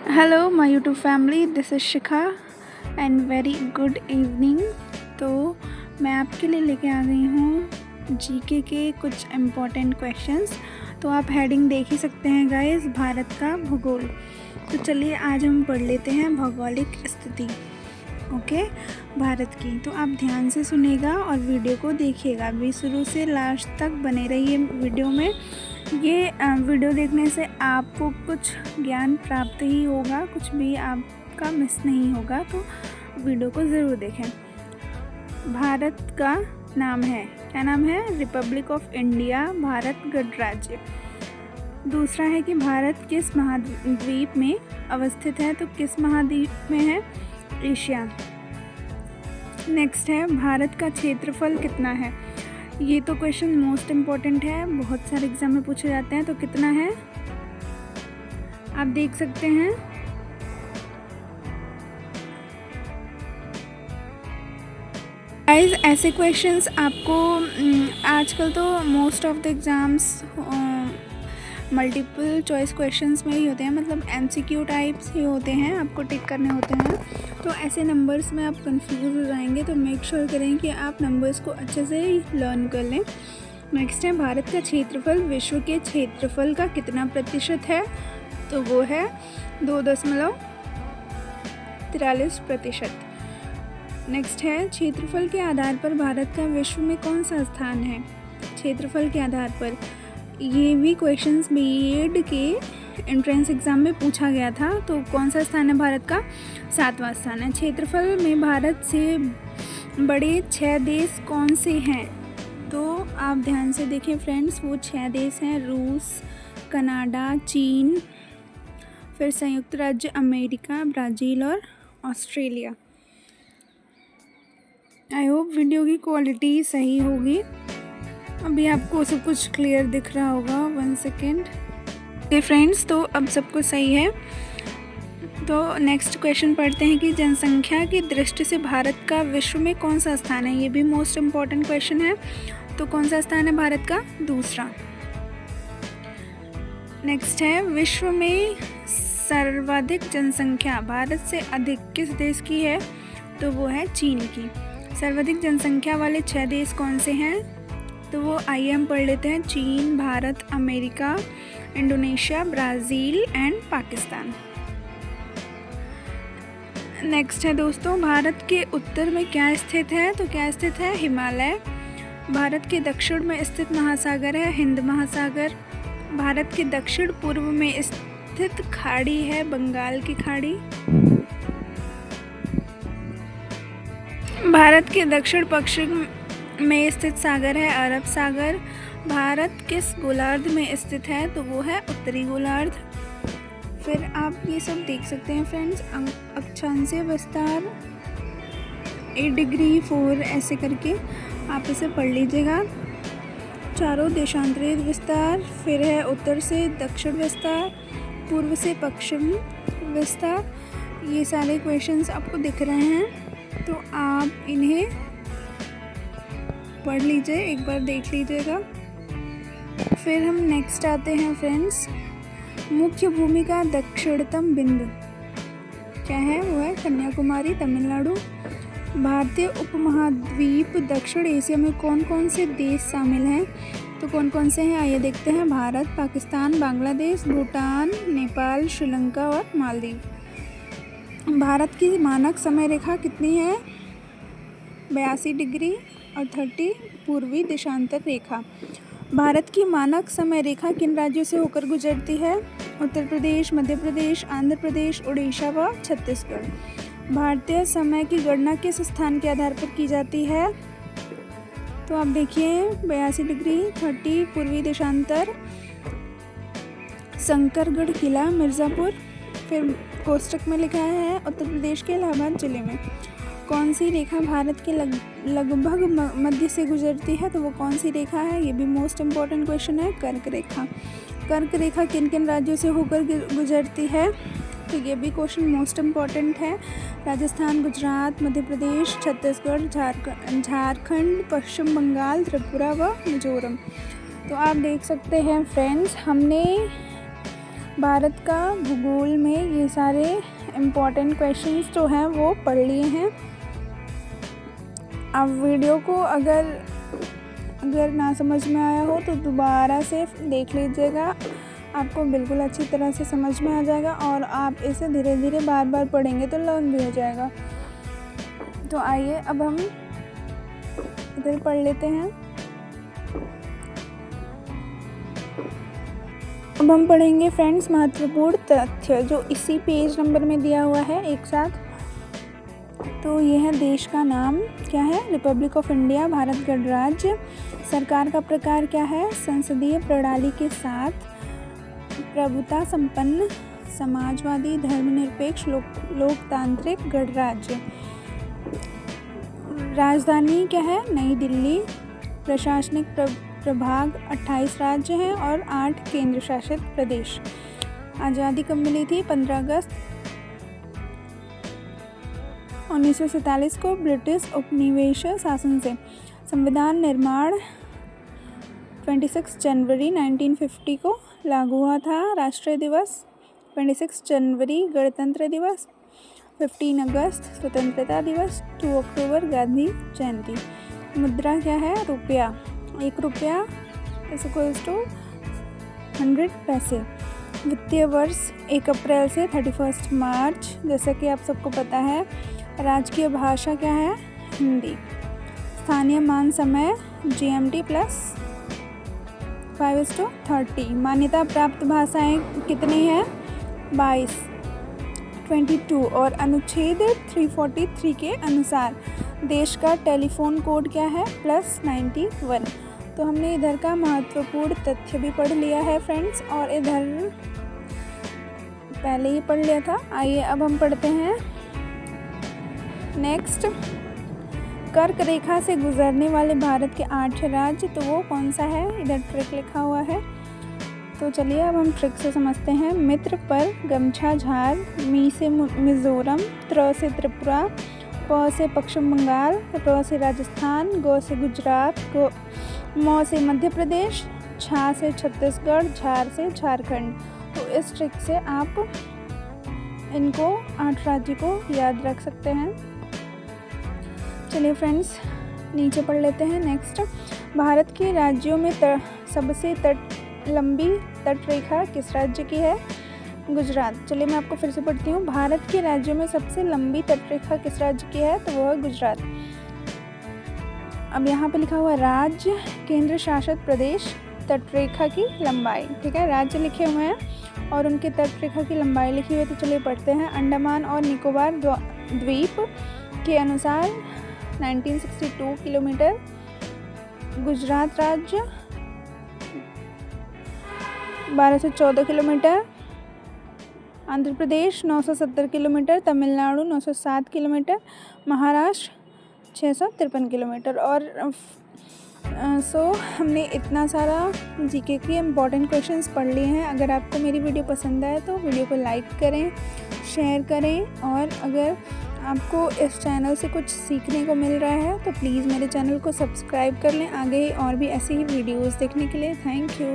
Hello my YouTube family, this is Shikha and very good evening. तो मैं आपके लिए लेके आ गई हूँ जीके के कुछ इम्पोर्टेंट क्वेश्चंस। तो आप हेडिंग देख ही सकते हैं गाइस, भारत का भूगोल। तो चलिए आज हम पढ़ लेते हैं भौगोलिक स्थिति। ओके, भारत की। तो आप ध्यान से सुनिएगा और वीडियो को देखिएगा भी, शुरू से लास्ट तक बने रहिए वीडियो में। ये वीडियो देखने से आपको कुछ ज्ञान प्राप्त ही होगा, कुछ भी आपका मिस नहीं होगा, तो वीडियो को ज़रूर देखें। भारत का नाम है, क्या नाम है? रिपब्लिक ऑफ इंडिया, भारत गणराज्य। दूसरा है कि भारत किस महाद्वीप में अवस्थित है, तो किस महाद्वीप में है? एशिया। नेक्स्ट है, भारत का क्षेत्रफल कितना है? ये तो क्वेश्चन मोस्ट इम्पॉर्टेंट है, बहुत सारे एग्जाम में पूछे जाते हैं। तो कितना है आप देख सकते हैं। गाइस, ऐसे क्वेश्चंस आपको आजकल तो most of the exams multiple choice questions में ही होते हैं, मतलब एमसीक्यू टाइप्स ही होते हैं, आपको टिक करने होते हैं। तो ऐसे नंबर्स में आप कंफ्यूज हो जाएंगे, तो मेक श्योर करें कि आप नंबर्स को अच्छे से लर्न कर लें। नेक्स्ट है, भारत का क्षेत्रफल विश्व के क्षेत्रफल का कितना प्रतिशत है? तो वो है 2.43%। नेक्स्ट है, क्षेत्रफल के आधार पर भारत का विश्व में कौन सा स्थान है? क्षेत्रफल के आधार पर ये भी क्वेश्चंस बीएड के एंट्रेंस एग्ज़ाम में पूछा गया था। तो कौन सा स्थान है भारत का? 7वां स्थान है। क्षेत्रफल में भारत से बड़े 6 देश कौन से हैं? तो आप ध्यान से देखें फ्रेंड्स, वो 6 देश हैं: रूस, कनाडा, चीन, फिर संयुक्त राज्य अमेरिका, ब्राज़ील और ऑस्ट्रेलिया। आई होप वीडियो की क्वालिटी सही होगी। अभी आपको सब कुछ क्लियर दिख रहा होगा। 1 सेकेंड। ओके फ्रेंड्स, तो अब सब कुछ सही है। तो नेक्स्ट क्वेश्चन पढ़ते हैं कि जनसंख्या की दृष्टि से भारत का विश्व में कौन सा स्थान है? ये भी मोस्ट इम्पॉर्टेंट क्वेश्चन है। तो कौन सा स्थान है भारत का? दूसरा। नेक्स्ट है, विश्व में सर्वाधिक जनसंख्या भारत से अधिक किस देश की है? तो वो है चीन की। सर्वाधिक जनसंख्या वाले 6 देश कौन से हैं? तो वो आइए हम पढ़ लेते हैं: चीन, Bharat, America, Indonesia, Brazil and Pakistan. Next है दोस्तों, भारत के उत्तर में क्या स्थित है? तो क्या स्थित है? हिमालय। भारत के दक्षिण में स्थित महासागर है हिंद महासागर। भारत के दक्षिण पूर्व में स्थित खाड़ी है बंगाल की खाड़ी। भारत के दक्षिण पश्चिम में स्थित सागर है अरब सागर। भारत किस गोलार्ध में स्थित है? तो वो है उत्तरी गोलार्ध। फिर आप ये सब देख सकते हैं फ्रेंड्स, अक्षांशीय विस्तार 8°4 ऐसे करके आप इसे पढ़ लीजिएगा। चारों देशांतरित विस्तार, फिर है उत्तर से दक्षिण विस्तार, पूर्व से पश्चिम विस्तार। ये सारे क्वेश्चंस आपको दिख रहे हैं, तो आप इन्हें पढ़ लीजिए, एक बार देख लीजिएगा। फिर हम नेक्स्ट आते हैं फ्रेंड्स, मुख्य भूमि का दक्षिणतम बिंदु क्या है? वो है कन्याकुमारी, तमिलनाडु। भारतीय उपमहाद्वीप दक्षिण एशिया में कौन कौन से देश शामिल हैं? तो कौन कौन से हैं आइए देखते हैं: भारत, पाकिस्तान, बांग्लादेश, भूटान, नेपाल, श्रीलंका और मालदीव। भारत की मानक समय रेखा कितनी है? 82° और 30 पूर्वी देशांतर रेखा। भारत की मानक समय रेखा किन राज्यों से होकर गुजरती है? उत्तर प्रदेश, मध्य प्रदेश, आंध्र प्रदेश, उड़ीसा व छत्तीसगढ़। भारतीय समय की गणना किस स्थान के आधार पर की जाती है? तो आप देखिए 82° 30 पूर्वी देशांतर, शंकरगढ़ किला, मिर्ज़ापुर। फिर कोष्टक में लिखा है उत्तर प्रदेश के इलाहाबाद जिले में। कौन सी रेखा भारत के लगभग मध्य से गुजरती है? तो वो कौन सी रेखा है? ये भी मोस्ट इम्पॉर्टेंट क्वेश्चन है, कर्क रेखा। कर्क रेखा किन किन राज्यों से होकर गुजरती है? तो ये भी क्वेश्चन मोस्ट इम्पॉर्टेंट है। राजस्थान, गुजरात, मध्य प्रदेश, छत्तीसगढ़, झारखंड, पश्चिम बंगाल, त्रिपुरा व मिजोरम। तो आप देख सकते हैं फ्रेंड्स, हमने भारत का भूगोल में ये सारे इम्पोर्टेंट क्वेश्चंस जो हैं वो पढ़ लिए हैं। आप वीडियो को अगर ना समझ में आया हो तो दोबारा से देख लीजिएगा, आपको बिल्कुल अच्छी तरह से समझ में आ जाएगा और आप इसे धीरे धीरे बार बार पढ़ेंगे तो लर्न भी हो जाएगा। तो आइए अब हम इधर पढ़ लेते हैं। अब हम पढ़ेंगे फ्रेंड्स महत्वपूर्ण तथ्य जो इसी पेज नंबर में दिया हुआ है एक साथ। तो यह है देश का नाम क्या है, रिपब्लिक ऑफ इंडिया, भारत गणराज्य। सरकार का प्रकार क्या है, संसदीय प्रणाली के साथ प्रभुता संपन्न समाजवादी धर्मनिरपेक्ष लोकतांत्रिक गणराज्य। राजधानी क्या है, नई दिल्ली। प्रशासनिक प्रभाग 28 राज्य हैं और 8 केंद्र शासित प्रदेश। आज़ादी कब मिली थी, 15 अगस्त 1947 को ब्रिटिश उपनिवेश शासन से। संविधान निर्माण 26 जनवरी 1950 को लागू हुआ था। राष्ट्रीय दिवस 26 जनवरी, गणतंत्र दिवस 15 अगस्त स्वतंत्रता दिवस, 2 अक्टूबर गांधी जयंती। मुद्रा क्या है, रुपया। 1 रुपया = 100 पैसे। वित्तीय वर्ष 1 अप्रैल से 31 मार्च, जैसा कि आप सबको पता है। राजकीय भाषा क्या है, हिंदी। स्थानीय मान समय GMT + 5:30। मान्यता प्राप्त भाषाएं कितनी हैं, 22 और अनुच्छेद 343 के अनुसार देश का टेलीफोन कोड क्या है, +91। तो हमने इधर का महत्वपूर्ण तथ्य भी पढ़ लिया है फ्रेंड्स, और इधर पहले ही पढ़ लिया था। आइए अब हम पढ़ते हैं नेक्स्ट। कर्क रेखा से गुजरने वाले भारत के 8 राज्य, तो वो कौन सा है, इधर ट्रिक लिखा हुआ है। तो चलिए अब हम ट्रिक से समझते हैं। मित्र पर गमछा झार, मी से मिज़ोरम, त्र से त्रिपुरा, प से पश्चिम बंगाल, र से राजस्थान, ग से गुजरात, म से मध्य प्रदेश, छा से छत्तीसगढ़, झार से झारखंड। तो इस ट्रिक से आप इनको 8 राज्य को याद रख सकते हैं। चलिए फ्रेंड्स नीचे पढ़ लेते हैं नेक्स्ट। भारत के राज्यों में सबसे लंबी तटरेखा किस राज्य की है, गुजरात। चलिए मैं आपको फिर से पढ़ती हूँ। भारत के राज्यों में सबसे लंबी तटरेखा किस राज्य की है, तो वह है गुजरात। अब यहाँ पे लिखा हुआ राज्य, केंद्र शासित प्रदेश, तटरेखा की लंबाई। ठीक है, राज्य लिखे हुए हैं और उनके तटरेखा की लंबाई लिखी हुई है। तो चलिए पढ़ते हैं। अंडमान और निकोबार द्वीप के अनुसार 1962 किलोमीटर, गुजरात राज्य 1214 kilometre, Andhra Pradesh 970 kilometre, Tamil Nadu 907 kilometre, Maharashtra 653 kilometre. और हमने इतना सारा जीके के इम्पॉर्टेंट क्वेश्चंस पढ़ लिए हैं। अगर आपको मेरी वीडियो पसंद आए तो वीडियो को लाइक करें, शेयर करें, और अगर आपको इस चैनल से कुछ सीखने को मिल रहा है तो प्लीज़ मेरे चैनल को सब्सक्राइब कर लें आगे और भी ऐसी ही वीडियोस देखने के लिए। Thank you.